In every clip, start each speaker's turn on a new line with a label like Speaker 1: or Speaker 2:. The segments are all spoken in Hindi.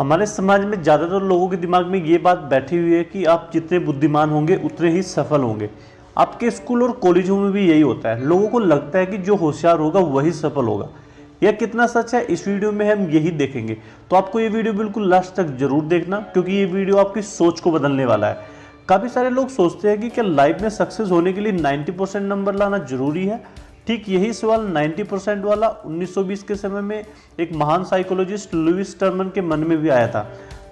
Speaker 1: हमारे समाज में ज़्यादातर लोगों के दिमाग में ये बात बैठी हुई है कि आप जितने बुद्धिमान होंगे उतने ही सफल होंगे। आपके स्कूल और कॉलेजों में भी यही होता है। लोगों को लगता है कि जो होशियार होगा वही सफल होगा। यह कितना सच है, इस वीडियो में हम यही देखेंगे। तो आपको ये वीडियो बिल्कुल लास्ट तक जरूर देखना, क्योंकि ये वीडियो आपकी सोच को बदलने वाला है। काफ़ी सारे लोग सोचते हैं कि क्या लाइफ में सक्सेस होने के लिए 90% नंबर लाना जरूरी है। ठीक यही सवाल 90% वाला 1920 के समय में एक महान साइकोलॉजिस्ट लुईस टर्मन के मन में भी आया था।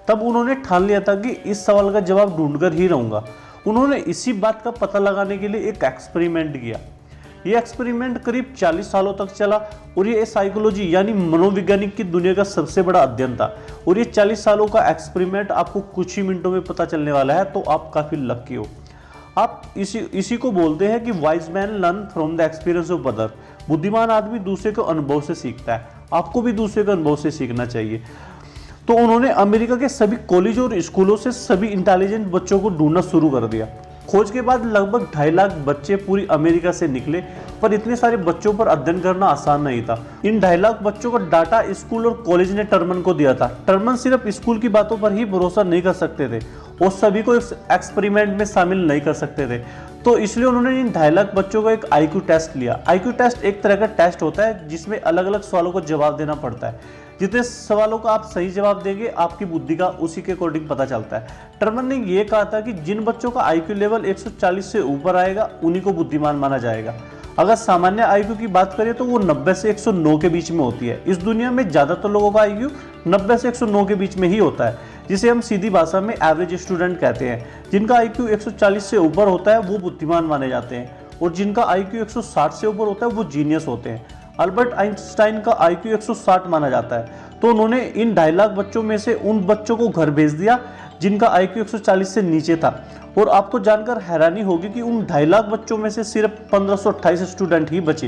Speaker 1: तब उन्होंने ठान लिया था कि इस सवाल का जवाब ढूंढकर ही रहूंगा। उन्होंने इसी बात का पता लगाने के लिए एक एक्सपेरिमेंट किया। ये एक्सपेरिमेंट करीब 40 सालों तक चला और ये साइकोलॉजी यानी मनोवैज्ञानिक की दुनिया का सबसे बड़ा अध्ययन था। और ये 40 सालों का एक्सपेरिमेंट आपको कुछ ही मिनटों में पता चलने वाला है, तो आप काफ़ी लकी हो। आप इसी को बोलते हैं कि wise man learn from the experience of other. बुद्धिमान आदमी दूसरे के अनुभव से सीखता है। आपको भी दूसरे के अनुभव से सीखना चाहिए। तो उन्होंने अमेरिका के सभी कॉलेज और स्कूलों से सभी इंटेलिजेंट बच्चों को ढूंढना शुरू कर दिया। खोज के बाद लगभग 2.5 लाख बच्चे पूरी अमेरिका से निकले, पर इतने सारे बच्चों पर अध्ययन करना आसान नहीं था। इन 2.5 लाख बच्चों का डाटा स्कूल और कॉलेज ने टर्मन को दिया था। टर्मन सिर्फ स्कूल की बातों पर ही भरोसा नहीं कर सकते थे और सभी को इस एक्सपेरिमेंट में शामिल नहीं कर सकते थे। तो इसलिए उन्होंने इन 2.5 लाख बच्चों का एक IQ टेस्ट लिया। IQ टेस्ट एक तरह का टेस्ट होता है जिसमें अलग अलग सवालों को जवाब देना पड़ता है। जितने सवालों का आप सही जवाब देंगे, आपकी बुद्धि का उसी के अकॉर्डिंग पता चलता है। टर्मन ने यह कहा था कि जिन बच्चों का IQ लेवल 140 से ऊपर आएगा उन्हीं को बुद्धिमान माना जाएगा। अगर सामान्य IQ की बात करें तो वो 90 से 109 के बीच में होती है। इस दुनिया में ज़्यादातर लोगों का IQ 90 से 109 के बीच में ही होता है, जिसे हम सीधी भाषा में एवरेज स्टूडेंट कहते हैं। जिनका IQ 140 से ऊपर होता है वो बुद्धिमान माने जाते हैं, और जिनका IQ 160 से ऊपर होता है वो जीनियस होते हैं। अल्बर्ट आइंस्टाइन का IQ 160 माना जाता है। तो उन्होंने इन 2.5 लाख बच्चों में से उन बच्चों को घर भेज दिया जिनका IQ 140 से नीचे था। और आपको जानकर हैरानी होगी कि उन 2.5 लाख बच्चों में से सिर्फ 1528 स्टूडेंट ही बचे।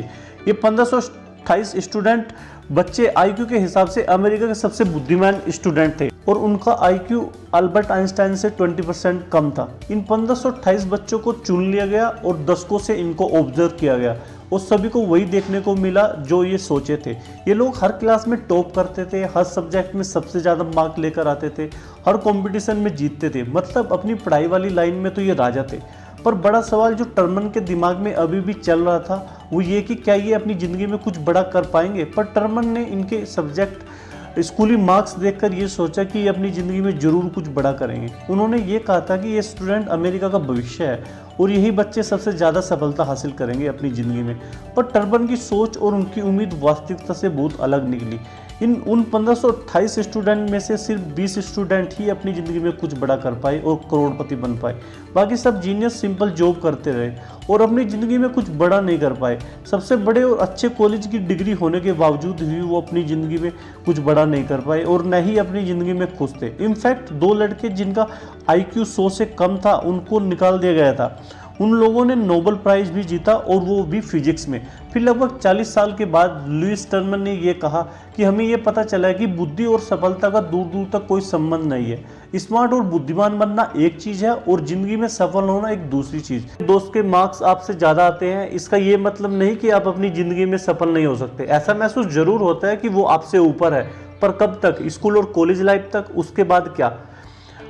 Speaker 1: ये 1528 स्टूडेंट बच्चे IQ के हिसाब से अमेरिका के सबसे बुद्धिमान स्टूडेंट थे, और उनका IQ अल्बर्ट आइंस्टाइन से 20% कम था। इन 1528 बच्चों को चुन लिया गया और दशकों से इनको ऑब्जर्व किया गया, और सभी को वही देखने को मिला जो ये सोचे थे। ये लोग हर क्लास में टॉप करते थे, हर सब्जेक्ट में सबसे ज़्यादा मार्क लेकर आते थे, हर कंपटीशन में जीतते थे। मतलब अपनी पढ़ाई वाली लाइन में तो ये राजा थे। पर बड़ा सवाल जो टर्मन के दिमाग में अभी भी चल रहा था वो ये कि क्या ये अपनी ज़िंदगी में कुछ बड़ा कर पाएंगे। पर टर्मन ने इनके सब्जेक्ट स्कूली मार्क्स देखकर ये सोचा कि ये अपनी ज़िंदगी में ज़रूर कुछ बड़ा करेंगे। उन्होंने ये कहा था कि ये स्टूडेंट अमेरिका का भविष्य है और यही बच्चे सबसे ज़्यादा सफलता हासिल करेंगे अपनी ज़िंदगी में। पर टर्मन की सोच और उनकी उम्मीद वास्तविकता से बहुत अलग निकली। उन 1528 स्टूडेंट में से सिर्फ 20 स्टूडेंट ही अपनी ज़िंदगी में कुछ बड़ा कर पाए और करोड़पति बन पाए। बाकी सब जीनियस सिंपल जॉब करते रहे और अपनी ज़िंदगी में कुछ बड़ा नहीं कर पाए। सबसे बड़े और अच्छे कॉलेज की डिग्री होने के बावजूद भी वो अपनी ज़िंदगी में कुछ बड़ा नहीं कर पाए और न ही अपनी ज़िंदगी में खुश थे। इनफैक्ट 2 लड़के जिनका IQ 100 से कम था उनको निकाल दिया गया था। उन लोगों ने नोबेल प्राइज भी जीता, और वो भी फिजिक्स में। फिर लगभग 40 साल के बाद लुईस टर्मन ने ये कहा कि हमें ये पता चला है कि बुद्धि और सफलता का दूर दूर तक कोई संबंध नहीं है। स्मार्ट और बुद्धिमान बनना एक चीज़ है और जिंदगी में सफल होना एक दूसरी चीज़। दोस्त के मार्क्स आपसे ज़्यादा आते हैं, इसका ये मतलब नहीं कि आप अपनी ज़िंदगी में सफल नहीं हो सकते। ऐसा महसूस जरूर होता है कि वो आपसे ऊपर है, पर कब तक? स्कूल और कॉलेज लाइफ तक। उसके बाद क्या?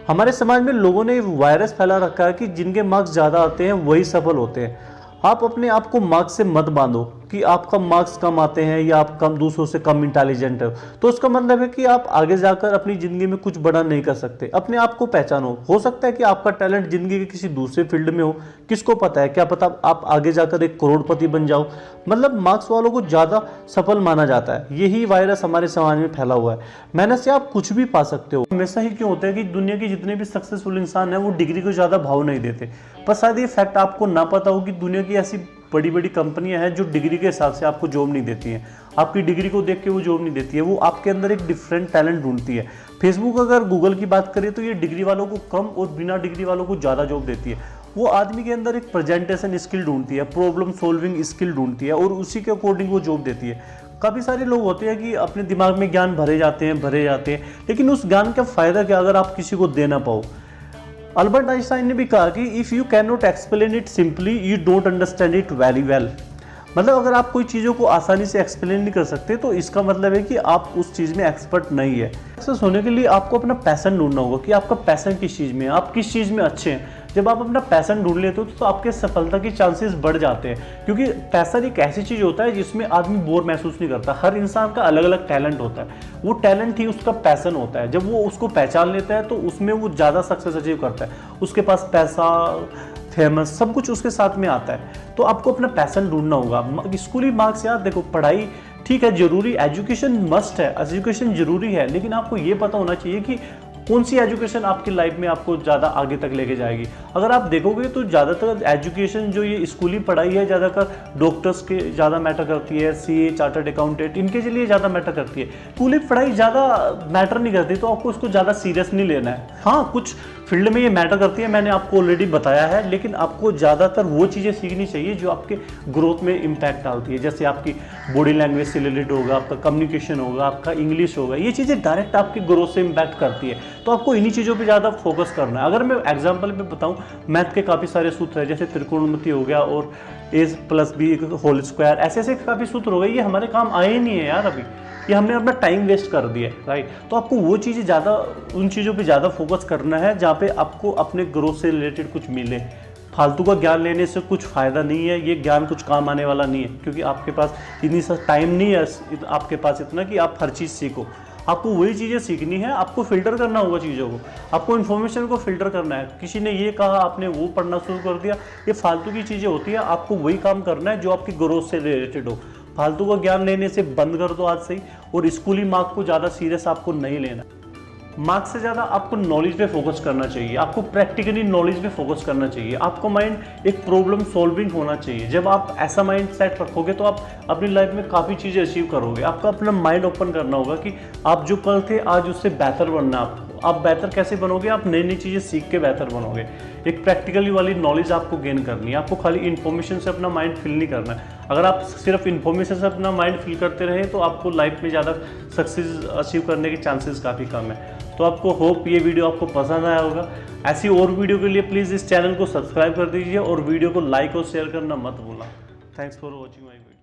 Speaker 1: हमारे समाज में लोगों ने वायरस फैला रखा है कि जिनके मार्क्स ज़्यादा आते हैं वही सफल होते हैं। आप अपने आप को मार्क्स से मत बांधो कि आपका मार्क्स कम आते हैं या आप कम दूसरों से कम इंटेलिजेंट हो तो उसका मतलब है कि आप आगे जाकर अपनी ज़िंदगी में कुछ बड़ा नहीं कर सकते। अपने आप को पहचानो। हो सकता है कि आपका टैलेंट ज़िंदगी के किसी दूसरे फील्ड में हो, किसको पता है, क्या पता आप आगे जाकर एक करोड़पति बन जाओ। मतलब मार्क्स वालों को ज़्यादा सफल माना जाता है। यही वायरस हमारे समाज में फैला हुआ है। मेहनत से आप कुछ भी पा सकते हो। हमेशा ही क्यों होता है कि दुनिया के जितने भी सक्सेसफुल इंसान हैं वो डिग्री को ज़्यादा भाव नहीं देते। पर शायद ये फैक्ट आपको ना पता हो कि दुनिया की ऐसी बड़ी बड़ी कंपनियां हैं जो डिग्री के हिसाब से आपको जॉब नहीं देती हैं। आपकी डिग्री को देख के वो जॉब नहीं देती है, वो आपके अंदर एक डिफरेंट टैलेंट ढूंढती है। फेसबुक अगर गूगल की बात करें तो ये डिग्री वालों को कम और बिना डिग्री वालों को ज़्यादा जॉब देती है। वो आदमी के अंदर एक प्रेजेंटेशन स्किल ढूंढती है, प्रॉब्लम सॉल्विंग स्किल ढूंढती है और उसी के अकॉर्डिंग वो जॉब देती है। काफ़ी सारे लोग होते हैं कि अपने दिमाग में ज्ञान भरे जाते हैं, लेकिन उस ज्ञान का फ़ायदा क्या अगर आप किसी को दे ना पाओ। अल्बर्ट आइंस्टाइन ने भी कहा कि if you can not explain it simply you don't understand it very well. मतलब अगर आप कोई चीज़ों को आसानी से एक्सप्लेन नहीं कर सकते तो इसका मतलब है कि आप उस चीज़ में एक्सपर्ट नहीं है। सक्सेस होने के लिए आपको अपना पैशन ढूंढना होगा कि आपका पैशन किस चीज़ में है, आप किस चीज़ में अच्छे हैं। जब आप अपना पैशन ढूंढ लेते हो तो आपके सफलता के चांसेस बढ़ जाते हैं, क्योंकि पैशन एक ऐसी चीज़ होता है जिसमें आदमी बोर महसूस नहीं करता। हर इंसान का अलग अलग टैलेंट होता है, वो टैलेंट ही उसका पैशन होता है। जब वो उसको पहचान लेता है तो उसमें वो ज़्यादा सक्सेस अचीव करता है। उसके पास पैसा, फेमस, सब कुछ उसके साथ में आता है। तो आपको अपना पैशन ढूंढना होगा। स्कूली मार्क्स यार देखो, पढ़ाई ठीक है, जरूरी, एजुकेशन मस्ट है, एजुकेशन जरूरी है, लेकिन आपको ये पता होना चाहिए कि कौन सी एजुकेशन आपकी लाइफ में आपको ज़्यादा आगे तक लेके जाएगी। अगर आप देखोगे तो ज़्यादातर एजुकेशन जो ये स्कूली पढ़ाई है, ज़्यादातर डॉक्टर्स के ज़्यादा मैटर करती है, सीए, चार्टर्ड अकाउंटेंट, इनके लिए ज़्यादा मैटर करती है। स्कूली पढ़ाई ज़्यादा मैटर नहीं करती, तो आपको उसको ज़्यादा सीरियस नहीं लेना है। हाँ, कुछ फील्ड में ये मैटर करती है, मैंने आपको ऑलरेडी बताया है, लेकिन आपको ज़्यादातर वो चीज़ें सीखनी चाहिए जो आपके ग्रोथ में इम्पैक्ट डालती है। जैसे आपकी बॉडी लैंग्वेज से रिलेटेड होगा, आपका कम्युनिकेशन होगा, आपका इंग्लिश होगा, ये चीज़ें डायरेक्ट आपकी ग्रोथ से इम्पैक्ट करती है। तो आपको इन्हीं चीज़ों पे ज़्यादा फोकस करना है। अगर मैं एग्जांपल पे बताऊं, मैथ के काफ़ी सारे सूत्र हैं, जैसे त्रिकोणमिति हो गया और a+b² ऐसे ऐसे काफ़ी सूत्र हो गए, ये हमारे काम आए ही नहीं है यार अभी, ये हमने अपना टाइम वेस्ट कर दिया है, राइट। तो आपको वो चीज़ें ज़्यादा, उन चीज़ों पे ज़्यादा फोकस करना है जहाँ पे आपको अपने ग्रोथ से रिलेटेड कुछ मिले। फालतू का ज्ञान लेने से कुछ फ़ायदा नहीं है, ये ज्ञान कुछ काम आने वाला नहीं है, क्योंकि आपके पास इतनी सा टाइम नहीं है आपके पास इतना कि आप हर चीज़ सीखो। आपको वही चीज़ें सीखनी है, आपको फिल्टर करना होगा चीज़ों को, आपको इन्फॉर्मेशन को फिल्टर करना है। किसी ने ये कहा, आपने वो पढ़ना शुरू कर दिया, ये फालतू की चीज़ें होती है। आपको वही काम करना है जो आपकी ग्रोथ से रिलेटेड हो। फालतू का ज्ञान लेने से बंद कर दो आज से ही, और स्कूली मार्क को ज़्यादा सीरियस आपको नहीं लेना। मार्क्स से ज़्यादा आपको नॉलेज पे फोकस करना चाहिए, आपको प्रैक्टिकली नॉलेज पे फोकस करना चाहिए। आपको माइंड एक प्रॉब्लम सॉल्विंग होना चाहिए। जब आप ऐसा माइंड सेट रखोगे तो आप अपनी लाइफ में काफ़ी चीज़ें अचीव करोगे। आपको अपना माइंड ओपन करना होगा कि आप जो कल थे आज उससे बेहतर बनना है आपको। आप बेहतर कैसे बनोगे? आप नई नई चीज़ें सीख के बेहतर बनोगे। एक प्रैक्टिकली वाली नॉलेज आपको गेन करनी है। आपको खाली इन्फॉर्मेशन से अपना माइंड फिल नहीं करना है। अगर आप सिर्फ इन्फॉर्मेशन से अपना माइंड फिल करते रहे तो आपको लाइफ में ज़्यादा सक्सेस अचीव करने के चांसेस काफ़ी कम है। तो आपको होप ये वीडियो आपको पसंद आया होगा। ऐसी और वीडियो के लिए प्लीज़ इस चैनल को सब्सक्राइब कर दीजिए और वीडियो को लाइक और शेयर करना मत भूलना। Thanks for watching my video.